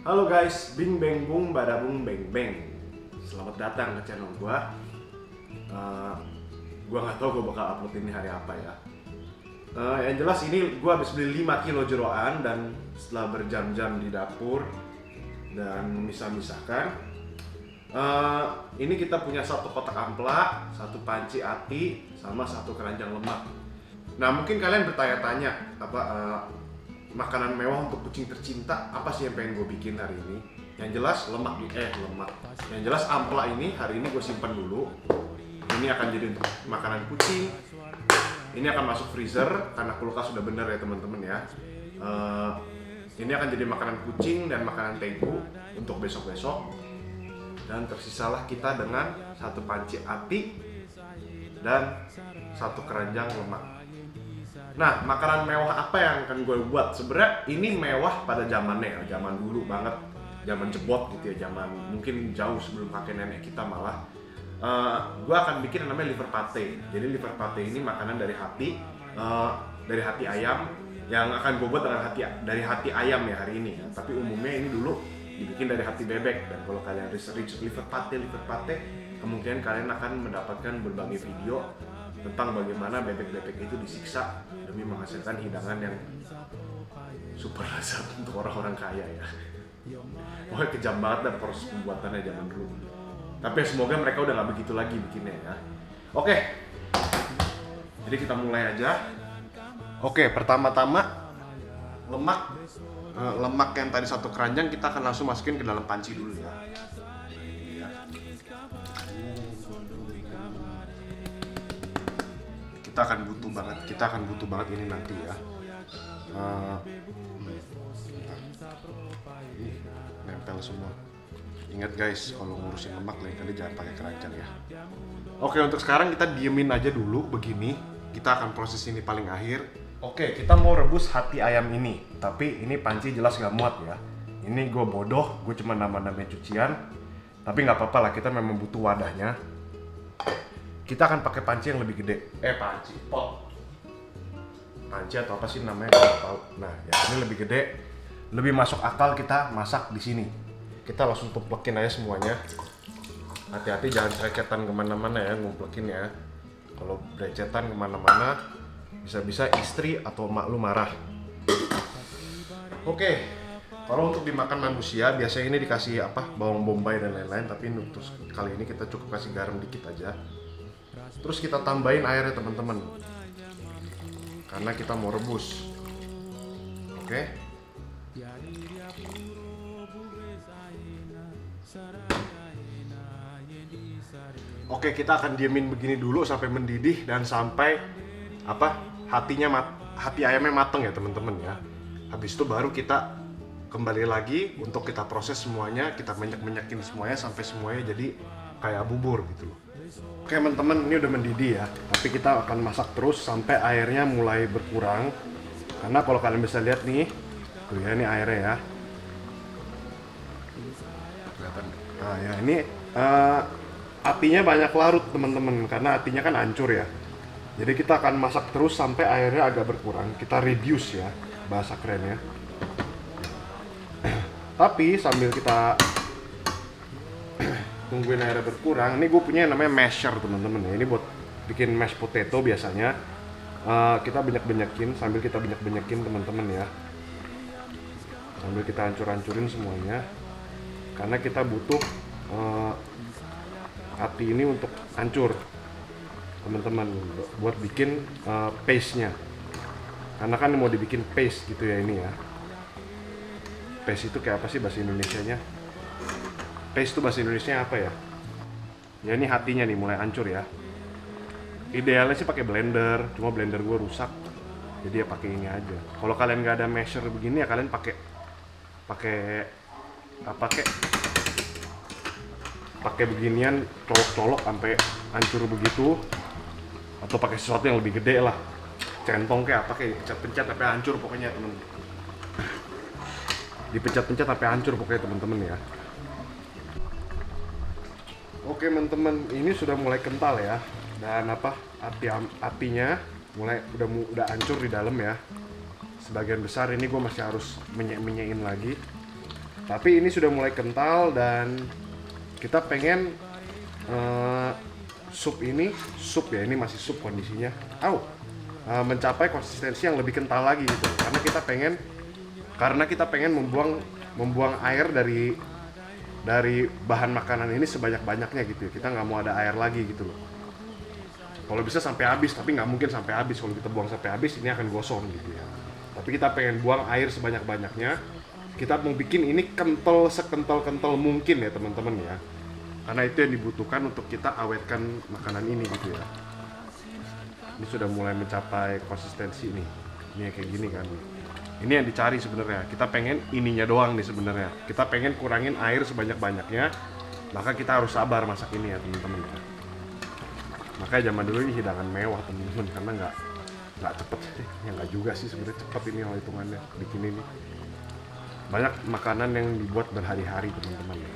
Halo guys, bing beng bung bada bung beng beng. Selamat datang ke channel gua. Uh, gua nggak tahu gua bakal upload ini hari apa ya. Yang jelas ini gua habis beli 5 kilo jeroan dan setelah berjam-jam di dapur dan memisah-misahkan, ini kita punya satu kotak ampla, satu panci ati, sama satu keranjang lemak. Nah mungkin kalian bertanya-tanya makanan mewah untuk kucing tercinta apa sih yang pengen gue bikin hari ini? Yang jelas lemak. Yang jelas ampla ini hari ini gue simpan dulu. Ini akan jadi makanan kucing. Ini akan masuk freezer karena kulkas sudah bener ya teman-teman ya. Ini akan jadi makanan kucing dan makanan tegu untuk besok-besok. Dan tersisalah kita dengan satu panci ati dan satu keranjang lemak. Nah, makanan mewah apa yang akan gue buat? Sebenarnya ini mewah pada zamannya ya, zaman dulu banget, zaman jebot gitu ya, zaman mungkin jauh sebelum kakek nenek kita malah. Gue akan bikin yang namanya liver pate. Jadi liver pate ini makanan dari hati ayam yang akan gue buat dari hati ayam ya hari ini. Ya. Tapi umumnya ini dulu dibikin dari hati bebek. Dan kalau kalian research liver pate, kemungkinan kalian akan mendapatkan berbagai video tentang bagaimana bebek-bebek itu disiksa demi menghasilkan hidangan yang super lezat untuk orang-orang kaya ya. Pokoknya kejam banget dan proses pembuatannya zaman dulu. Tapi semoga mereka udah nggak begitu lagi bikinnya ya. Oke, jadi kita mulai aja. Oke, pertama-tama lemak yang tadi satu keranjang kita akan langsung masukin ke dalam panci dulu ya. Kita akan butuh banget ini nanti ya. Nempel semua. Ingat guys, kalau ngurusin lemak lain kali jangan pakai keranjang ya. Oke, untuk sekarang kita diemin aja dulu begini. Kita akan proses ini paling akhir. Oke, kita mau rebus hati ayam ini. Tapi ini panci jelas gak muat ya. Ini gue bodoh, gue cuma nambah-nambahin cucian. Tapi nggak apa-apa lah, kita memang butuh wadahnya. Kita akan pakai panci yang lebih gede. Panci atau apa sih namanya, nggak tahu. Nah, ya ini lebih gede, lebih masuk akal kita masak di sini. Kita langsung tumplekin aja semuanya. Hati-hati jangan cerecetan kemana-mana ya, ngumplekin ya. Kalau berecetan kemana-mana, bisa-bisa istri atau mak lu marah. Oke, kalau untuk dimakan manusia biasanya ini dikasih bawang bombay dan lain-lain. Tapi untuk kali ini kita cukup kasih garam dikit aja. Terus kita tambahin airnya teman-teman, karena kita mau rebus. Oke, kita akan diemin begini dulu sampai mendidih dan sampai hati ayamnya mateng ya teman-teman ya. Habis itu baru kita kembali lagi untuk kita proses semuanya, kita menyak-menyakin semuanya sampai semuanya jadi kayak bubur gitu loh. Oke teman-teman, ini udah mendidih ya. Tapi kita akan masak terus sampai airnya mulai berkurang. Karena kalau kalian bisa lihat nih, tuh ya, ini airnya ya. Kelihatan. Nah ya ini apinya banyak larut teman-teman, karena apinya kan hancur ya. Jadi kita akan masak terus sampai airnya agak berkurang. Kita reduce ya, bahasa kerennya. Tapi sambil kita tungguin airnya berkurang, ini gue punya yang namanya masher teman-teman ya. Ini buat bikin mashed potato biasanya. Kita banyak-banyakin, sambil kita banyak-banyakin teman-teman ya. Sambil kita hancur-hancurin semuanya. Karena kita butuh ati ini untuk hancur teman-teman, buat bikin paste-nya. Karena kan mau dibikin paste gitu ya ini ya. Paste itu kayak apa sih bahasa Indonesianya? Paste itu bahasa Indonesia apa ya? Ya ini hatinya nih mulai hancur ya. Idealnya sih pakai blender, cuma blender gue rusak. Jadi ya pakai ini aja. Kalau kalian nggak ada masher begini ya kalian pakai beginian, colok-colok sampai hancur begitu. Atau pakai sesuatu yang lebih gede lah. Centong kayak dipencet-pencet sampai hancur pokoknya temen. Dipencet-pencet sampai hancur pokoknya teman-teman ya. Oke teman-teman, ini sudah mulai kental ya, dan apinya udah hancur di dalam ya. Sebagian besar ini gue masih harus minyakin lagi. Tapi ini sudah mulai kental dan kita pengen sup ya, ini masih sup kondisinya. Mencapai konsistensi yang lebih kental lagi gitu. Karena kita pengen membuang air dari bahan makanan ini sebanyak-banyaknya gitu ya. Kita nggak mau ada air lagi gitu loh. Kalau bisa sampai habis, tapi nggak mungkin sampai habis. Kalau kita buang sampai habis, ini akan gosong gitu ya. Tapi kita pengen buang air sebanyak-banyaknya. Kita mau bikin ini kental sekental-kental mungkin ya teman-teman ya. Karena itu yang dibutuhkan untuk kita awetkan makanan ini gitu ya. Ini sudah mulai mencapai konsistensi nih. Ini kayak gini kan. Ini yang dicari sebenarnya. Kita pengen ininya doang nih sebenarnya. Kita pengen kurangin air sebanyak-banyaknya. Maka kita harus sabar masak ini ya teman-teman ya. Makanya zaman dulu ini hidangan mewah teman-teman, karena nggak cepet sih. Ya nggak juga sih sebenarnya, cepet ini hitungannya bikin ini. Banyak makanan yang dibuat berhari-hari teman-teman ya.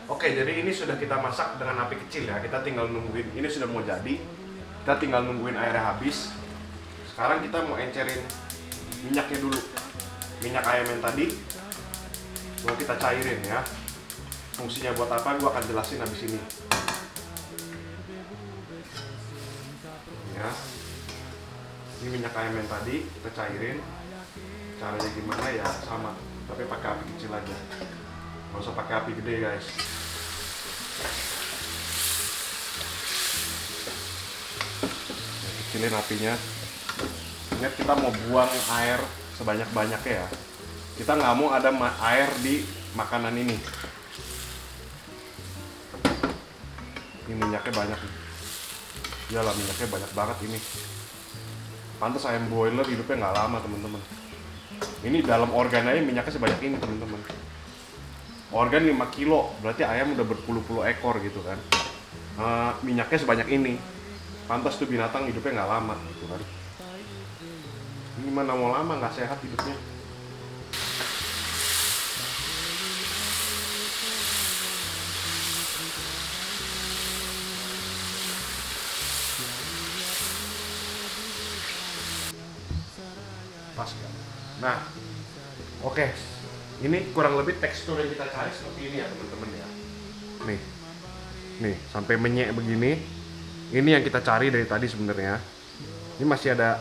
Oke, jadi ini sudah kita masak dengan api kecil ya. Kita tinggal nungguin, ini sudah mau jadi. Kita tinggal nungguin airnya habis. Sekarang kita mau encerin minyaknya dulu. Minyak ayam yang tadi mau kita cairin ya. Fungsinya buat apa gue akan jelasin habis ini. Ya. Ini minyak ayam yang tadi kita cairin. Caranya gimana ya sama, tapi pakai api kecil aja. Nggak usah pakai api gede guys. Kecilin apinya. Ingat kita mau buang air sebanyak-banyaknya ya. Kita nggak mau ada air di makanan ini. Ini minyaknya banyak. Iyalah, minyaknya banyak banget ini. Pantas ayam broiler hidupnya nggak lama teman-teman. Ini dalam organ aja minyaknya sebanyak ini teman-teman. Organ 5 kilo, berarti ayam udah berpuluh-puluh ekor gitu kan. Minyaknya sebanyak ini. Pantas tuh binatang hidupnya nggak lama gitu kan. Ini mana mau lama, nggak sehat hidupnya. Pas kan? Nah, oke. Ini kurang lebih tekstur yang kita cari seperti ini ya teman-teman ya. Nih sampai menyek begini. Ini yang kita cari dari tadi sebenarnya. Ini masih ada,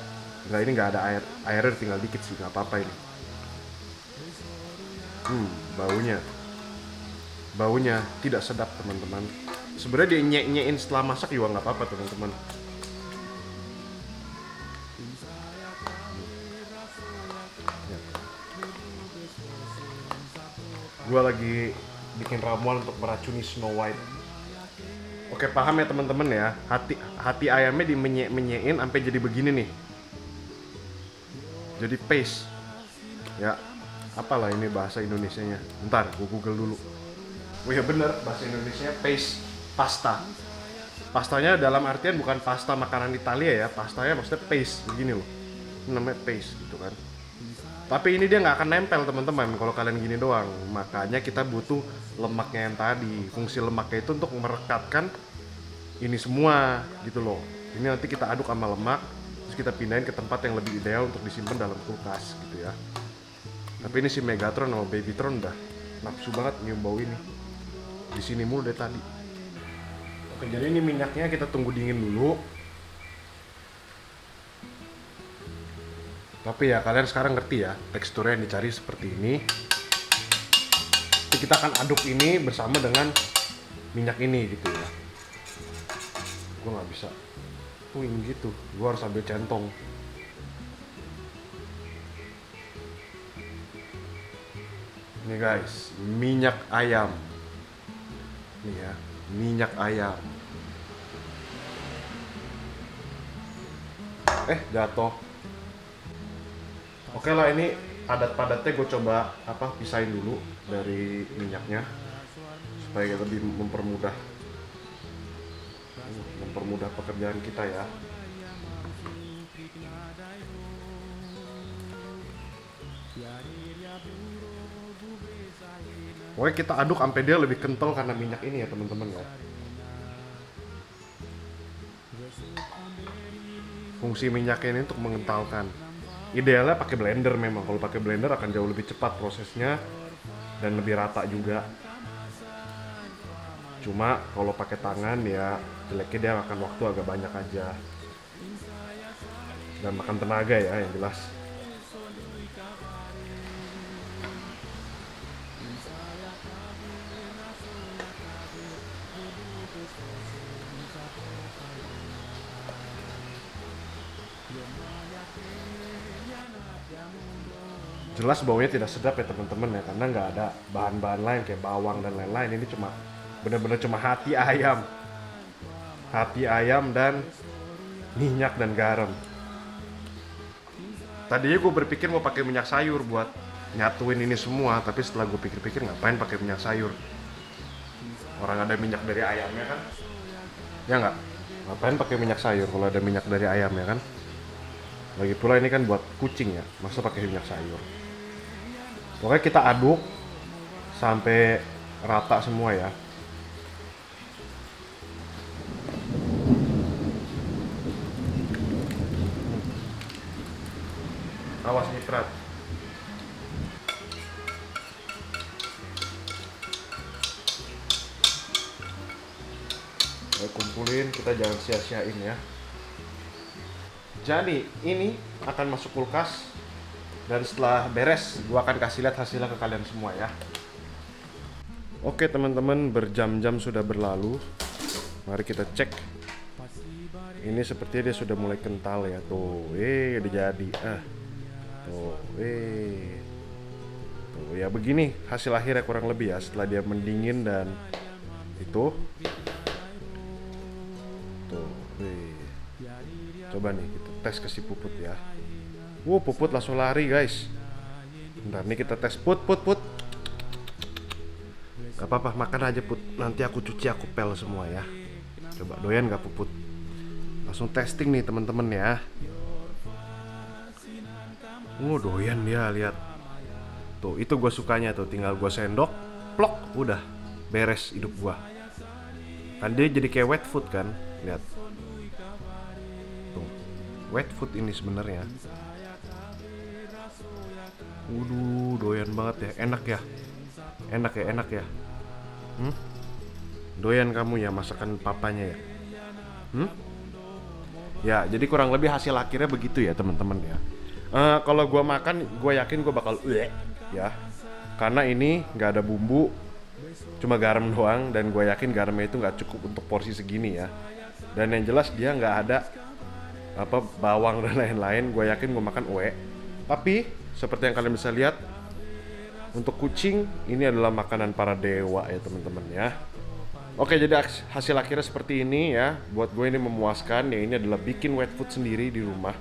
ini nggak ada air, airnya tinggal dikit sih, nggak apa-apa ini. Baunya tidak sedap teman-teman. Sebenarnya dia nyek-nyekin setelah masak juga nggak apa-apa teman-teman. Gue lagi bikin ramuan untuk meracuni Snow White. Oke, paham ya teman-teman ya. Hati ayamnya dimenyek-menyekin sampai jadi begini nih. Jadi paste. Ya, apalah ini bahasa Indonesianya. Bentar, gue Google dulu. Oh ya bener, bahasa Indonesianya paste, pasta. Pastanya dalam artian bukan pasta makanan Italia ya. Pastanya maksudnya paste, begini loh. Ini namanya paste gitu kan. Tapi ini dia nggak akan nempel teman-teman kalau kalian gini doang. Makanya kita butuh lemaknya yang tadi. Fungsi lemaknya itu untuk merekatkan ini semua gitu loh. Ini nanti kita aduk sama lemak, terus kita pindahin ke tempat yang lebih ideal untuk disimpan dalam kulkas gitu ya. Tapi ini si Megatron sama Babytron udah nafsu banget nyium bau ini. Di sini mulu dari tadi. Oke, jadi ini minyaknya kita tunggu dingin dulu. Tapi ya kalian sekarang ngerti ya teksturnya yang dicari seperti ini. Jadi kita akan aduk ini bersama dengan minyak ini gitu ya. Gue nggak bisa puing gitu, gue harus ambil centong. Ini guys, minyak ayam. Nih ya, minyak ayam. Jatuh. Oke lah, ini padat-padatnya gue coba pisahin dulu dari minyaknya supaya lebih mempermudah pekerjaan kita ya. Pokoknya kita aduk sampai dia lebih kental karena minyak ini ya teman-teman ya. Fungsi minyaknya ini untuk mengentalkan. Idealnya pakai blender memang. Kalau pakai blender akan jauh lebih cepat prosesnya dan lebih rata juga. Cuma kalau pakai tangan ya jeleknya dia makan waktu agak banyak aja. Dan makan tenaga ya yang jelas. Jelas baunya tidak sedap ya teman-teman ya, karena nggak ada bahan-bahan lain kayak bawang dan lain-lain. Ini cuma bener-bener cuma hati ayam dan minyak dan garam. Tadinya gue berpikir mau pakai minyak sayur buat nyatuin ini semua, tapi setelah gue pikir-pikir ngapain pakai minyak sayur? Orang ada minyak dari ayamnya kan? Ya nggak? Ngapain pakai minyak sayur kalau ada minyak dari ayamnya kan? Lagi pula ini kan buat kucing ya, masa pakai minyak sayur? Pokoknya kita aduk sampai rata semua ya. Awas nitrat. Kumpulin, kita jangan sia-siain ya. Jadi ini akan masuk kulkas dan setelah beres gua akan kasih lihat hasilnya ke kalian semua ya. Oke teman-teman, berjam-jam sudah berlalu. Mari kita cek. Ini sepertinya dia sudah mulai kental ya. Tuh, udah jadi. Tuh, tuh ya begini hasil akhirnya kurang lebih ya setelah dia mendingin dan itu. Tuh, coba nih kita tes ke si Puput ya. Puput langsung lari guys. Bentar nih kita tes. Put. Gak apa-apa, makan aja Put. Nanti aku cuci, aku pel semua ya. Coba doyan gak Puput? Langsung testing nih teman-teman ya. Doyan dia, lihat. Tuh, itu gue sukanya tuh. Tinggal gue sendok, plok, udah beres hidup gue. Kan dia jadi kayak wet food kan, lihat. Tuh, wet food ini sebenarnya. Doyan banget ya, enak ya. Enak ya. Doyan kamu ya masakan papanya ya. Ya, jadi kurang lebih hasil akhirnya begitu ya teman-teman ya. Kalau gue makan, gue yakin gue bakal ya, karena ini nggak ada bumbu, cuma garam doang, dan gue yakin garamnya itu nggak cukup untuk porsi segini ya. Dan yang jelas dia nggak ada bawang dan lain-lain. Gue yakin gue makan tapi seperti yang kalian bisa lihat, untuk kucing ini adalah makanan para dewa ya teman-teman ya. Oke, jadi hasil akhirnya seperti ini ya. Buat gue ini memuaskan ya. Ini adalah bikin wet food sendiri di rumah,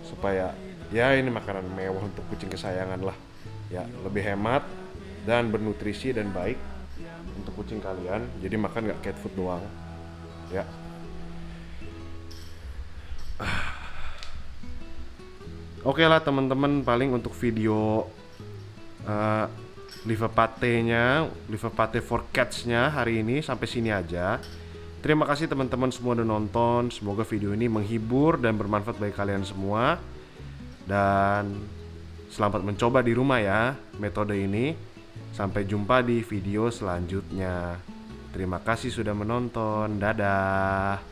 supaya ya ini makanan mewah untuk kucing kesayangan lah ya. Lebih hemat dan bernutrisi dan baik untuk kucing kalian. Jadi makan gak cat food doang ya. Oke lah teman-teman, paling untuk video liver pate for cats-nya hari ini sampai sini aja. Terima kasih teman-teman semua udah nonton. Semoga video ini menghibur dan bermanfaat bagi kalian semua. Dan selamat mencoba di rumah ya metode ini. Sampai jumpa di video selanjutnya. Terima kasih sudah menonton. Dadah.